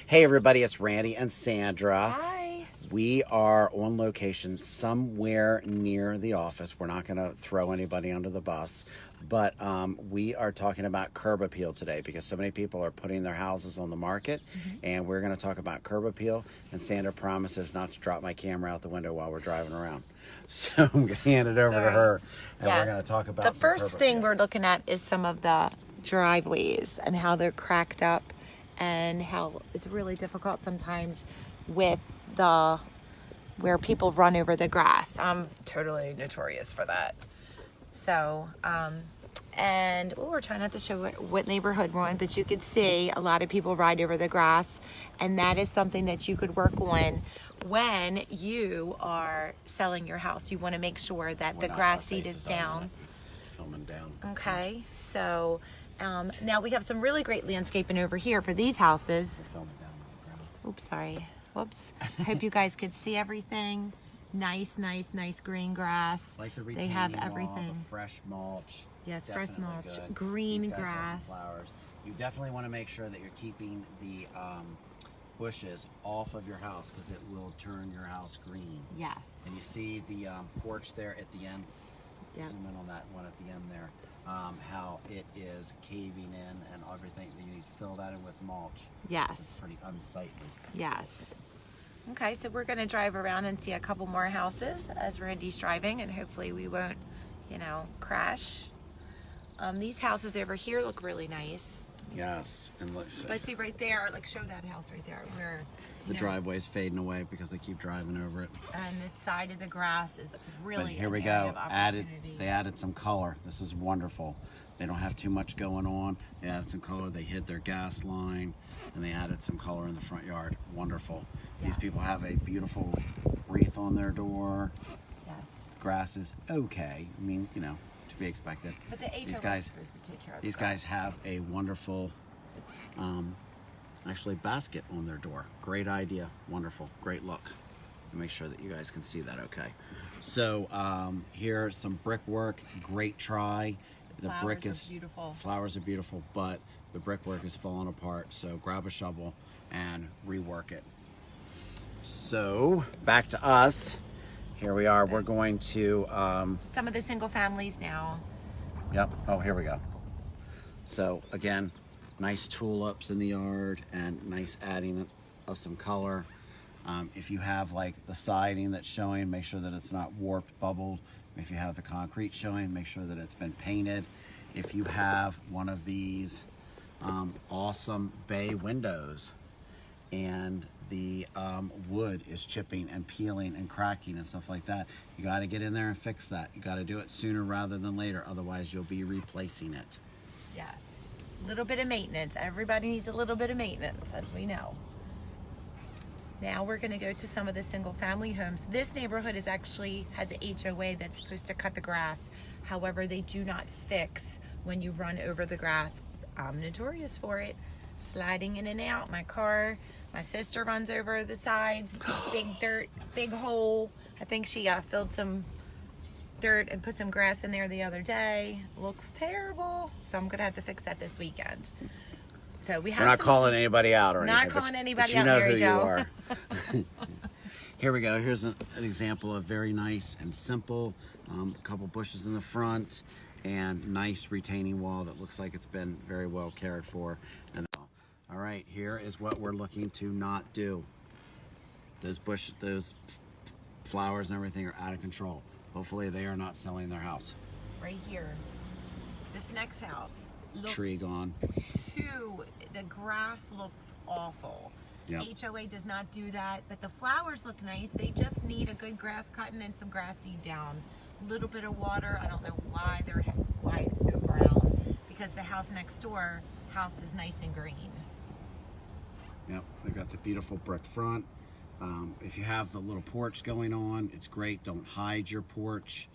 Hey everybody, it's Randy and Sandra. Hi. We are on location somewhere near the office. We're not going to throw anybody under the bus, but we are talking about curb appeal today because so many people are putting their houses on the market, and we're going to talk about curb appeal. And Sandra promises not to drop my camera out the window while we're driving around. So I'm going to hand it over to her, and we're going to talk about the first thing we're looking at is some of the driveways and how they're cracked up and how it's really difficult sometimes with the where people run over the grass. I'm totally notorious for that. So, and we're trying not to show what neighborhood we're in, but you could see a lot of people ride over the grass, and that is something that you could work on when you are selling your house. You want to make sure that the grass seed is down. Filming down. Okay, so now we have some really great landscaping over here for these houses. Filming down on the ground. Oops, sorry. Whoops. Hope you guys could see everything. Nice green grass. Like the they retaining have wall, everything. the fresh mulch. Yes, fresh Definitely mulch. good. Green These guys have grass. some flowers. You definitely want to make sure that you're keeping the bushes off of your house because it will turn your house green. Yes. And you see the porch there at the end. Yep. Zoom in on that one at the end there. How it is caving in and everything. You need to fill that in with mulch. Yes. It's pretty unsightly. Yes. Okay, so we're going to drive around and see a couple more houses as Randy's driving, and hopefully we won't, crash. These houses over here look really nice. Yes, and let's see. But see right there, show that house right there where The driveway's fading away because they keep driving over it. and the side of the grass is really But here an we area go. of opportunity. They added some color. This is wonderful. They don't have too much going on. They added some color. They hid their gas line, and they added some color in the front yard. Wonderful. These Yes. people have a beautiful wreath on their door. Yes. Grass is okay. I mean, to be expected. But the HOA These is guys, supposed to take care of these the grass. guys have a wonderful, actually basket on their door. Great idea. Wonderful. Great look. Make sure that you guys can see that okay. So here's some brickwork. Great try. The Flowers brick are is beautiful. Flowers are beautiful, but the brickwork is falling apart. So grab a shovel and rework it. So back to us. Here we are. We're going to. Some of the single families now. Yep. Oh, here we go. So again, nice tulips in the yard and nice adding of some color. If you have the siding that's showing, make sure that it's not warped, bubbled. If you have the concrete showing, make sure that it's been painted. If you have one of these awesome bay windows and the wood is chipping and peeling and cracking and stuff like that, you got to get in there and fix that. You got to do it sooner rather than later, otherwise you'll be replacing it. Yes. A little bit of maintenance. Everybody needs a little bit of maintenance, as we know. Now we're going to go to some of the single family homes. This neighborhood has a HOA that's supposed to cut the grass. However, they do not fix when you run over the grass. I'm notorious for it. Sliding in and out. My sister runs over the sides, big dirt, big hole. I think she filled some dirt and put some grass in there the other day. Looks terrible. So I'm going to have to fix that this weekend. So we have. We're not calling anybody out or anything. Not calling anybody but out, you know Mary who Jo. you are. Here we go. Here's an example of very nice and simple. A couple bushes in the front and nice retaining wall that looks like it's been very well cared for. And all right, here is what we're looking to not do. Those flowers and everything are out of control. Hopefully they are not selling their house. Right here. This next house looks Tree gone. The grass looks awful. Yep. HOA does not do that, but the flowers look nice. They just need a good grass cutting and some grass seed down. A little bit of water. I don't know why it's so brown, because the house next door is nice and green. Yep, they've got the beautiful brick front. If you have the little porch going on, it's great. Don't hide your porch.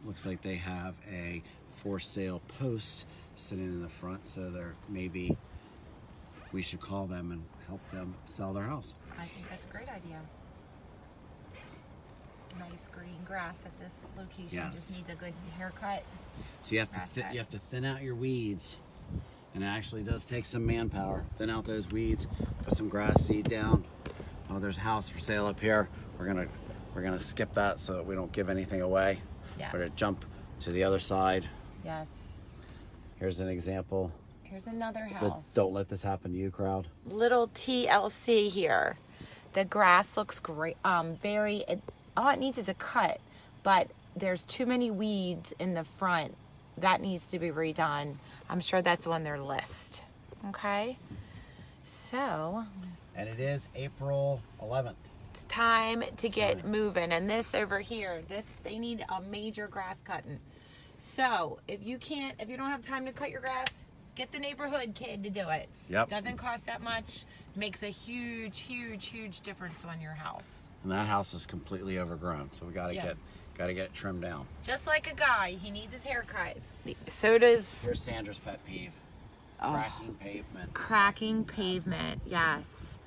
Looks like they have a for sale post sitting in the front, so maybe we should call them and help them sell their house. I think that's a great idea. Nice green grass at this location. Yes. Just needs a good haircut. So you have to thin out your weeds And it actually does take some manpower. Thin out those weeds, put some grass seed down. Oh, there's a house for sale up here. We're gonna skip that so that we don't give anything away. Yes. We're gonna jump to the other side. Yes. Here's an example. Here's another house. Don't let this happen to you, crowd. Little TLC here. The grass looks great. All it needs is a cut, but there's too many weeds in the front. That needs to be redone. I'm sure that's on their list. Okay. So. And it is April 11th. It's time to get moving. And this over here, they need a major grass cutting. So if you don't have time to cut your grass, get the neighborhood kid to do it. Yep. Doesn't cost that much. Makes a huge, huge, huge difference on your house. And that house is completely overgrown, so we gotta get it trimmed down. Just like a guy, he needs his hair cut. So does. Here's Sandra's pet peeve. Cracking pavement. Cracking pavement, yes.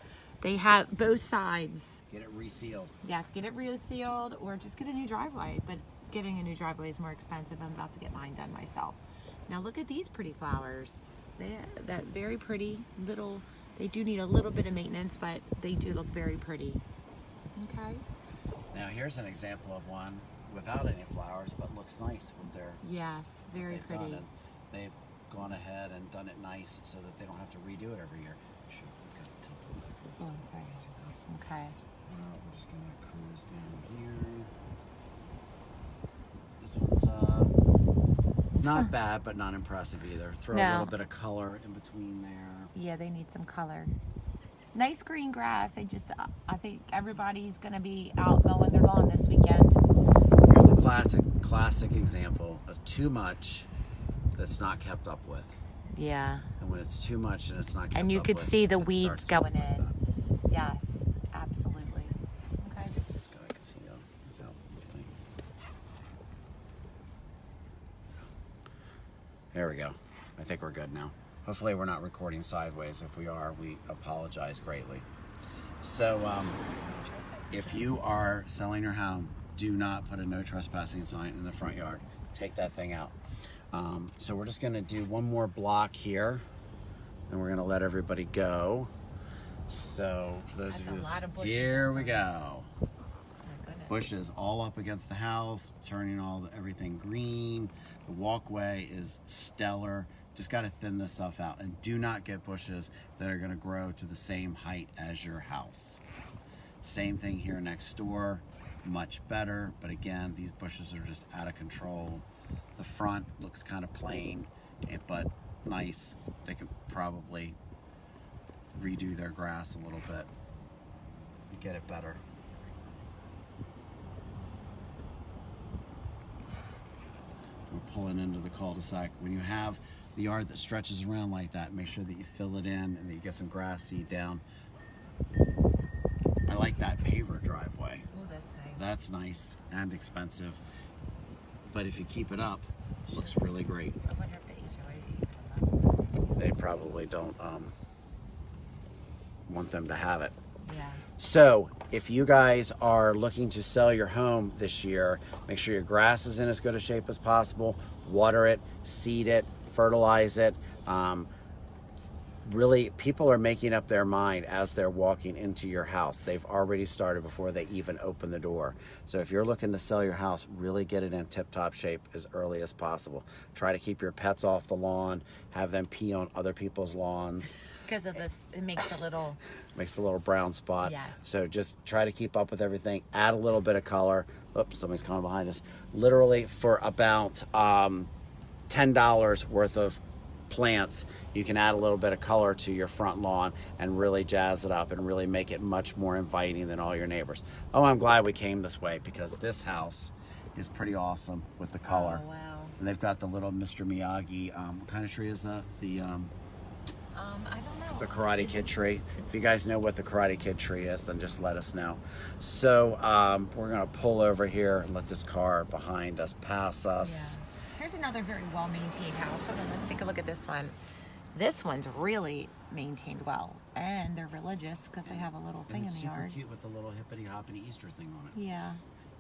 They have both sides. Get it resealed. Yes, get it resealed or just get a new driveway. But getting a new driveway is more expensive. I'm about to get mine done myself. Now look at these pretty flowers. That very pretty little, they do need a little bit of maintenance, but they do look very pretty. Okay. Now here's an example of one without any flowers, but looks nice with their. Yes, very they've pretty. Done it. They've gone ahead and done it nice so that they don't have to redo it every year. Shoot, we've got to tilt it back. Oh, I'm sorry. Okay. We're just gonna cruise down here. This one's not bad, but not impressive either. Throw a little bit of color in between there. Yeah, they need some color. Nice green grass. I think everybody's gonna be out mowing their lawn this weekend. Here's the classic example of too much that's not kept up with. Yeah. And when it's too much and it's not kept up with, and you could see the weeds going in. Like yes, absolutely. Okay. let's get this guy because he's out with the thing. There we go. I think we're good now. Hopefully we're not recording sideways. If we are, we apologize greatly. So if you are selling your home, do not put a no trespassing sign in the front yard. Take that thing out. So we're just gonna do one more block here and we're gonna let everybody go. So for those of you, here we go. Bushes all up against the house, turning everything green. The walkway is stellar. Just got to thin this stuff out, and do not get bushes that are going to grow to the same height as your house. Same thing here next door, much better, but again, these bushes are just out of control. The front looks kind of plain, but nice. They could probably redo their grass a little bit and get it better. We're pulling into the cul-de-sac. When you have the yard that stretches around like that, make sure that you fill it in and that you get some grass seed down. I like that paver driveway. Oh, that's nice. That's nice and expensive, but if you keep it up, it looks really great. I wonder if the HOA. They probably don't want them to have it. Yeah. So if you guys are looking to sell your home this year, make sure your grass is in as good a shape as possible. Water it, seed it, fertilize it. Really, people are making up their mind as they're walking into your house. They've already started before they even open the door. So if you're looking to sell your house, really get it in tip-top shape as early as possible. Try to keep your pets off the lawn, have them pee on other people's lawns. Because of this, it makes a little... Makes a little brown spot. Yes. So just try to keep up with everything. Add a little bit of color. Oops, somebody's coming behind us. Literally for about $10 worth of plants, you can add a little bit of color to your front lawn and really jazz it up and really make it much more inviting than all your neighbors. Oh, I'm glad we came this way because this house is pretty awesome with the color. Oh, wow. And they've got the little Mr. Miyagi. What kind of tree is that? I don't know. The Karate Kid tree. If you guys know what the Karate Kid tree is, then just let us know. So we're gonna pull over here and let this car behind us pass us. Yeah. Here's another very well-maintained house. Hold on, let's take a look at this one. This one's really maintained well, and they're religious because they have a little thing in the yard. Super cute with the little hippity hoppity Easter thing on it. Yeah,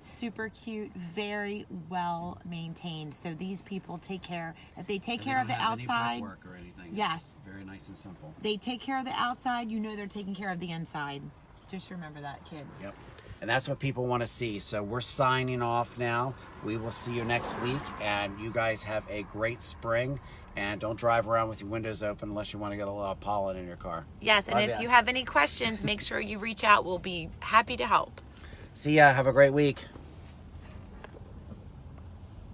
super cute, very well maintained. So these people take care. If they take And care of they the don't have any outside, brickwork or anything. yes, It's very nice and simple. they take care of the outside. You know they're taking care of the inside. Just remember that, kids. Yep. And that's what people want to see. So we're signing off now. We will see you next week. And you guys have a great spring. And don't drive around with your windows open unless you want to get a lot of pollen in your car. Yes, and Love if ya. you have any questions, make sure you reach out. We'll be happy to help. See ya. Have a great week.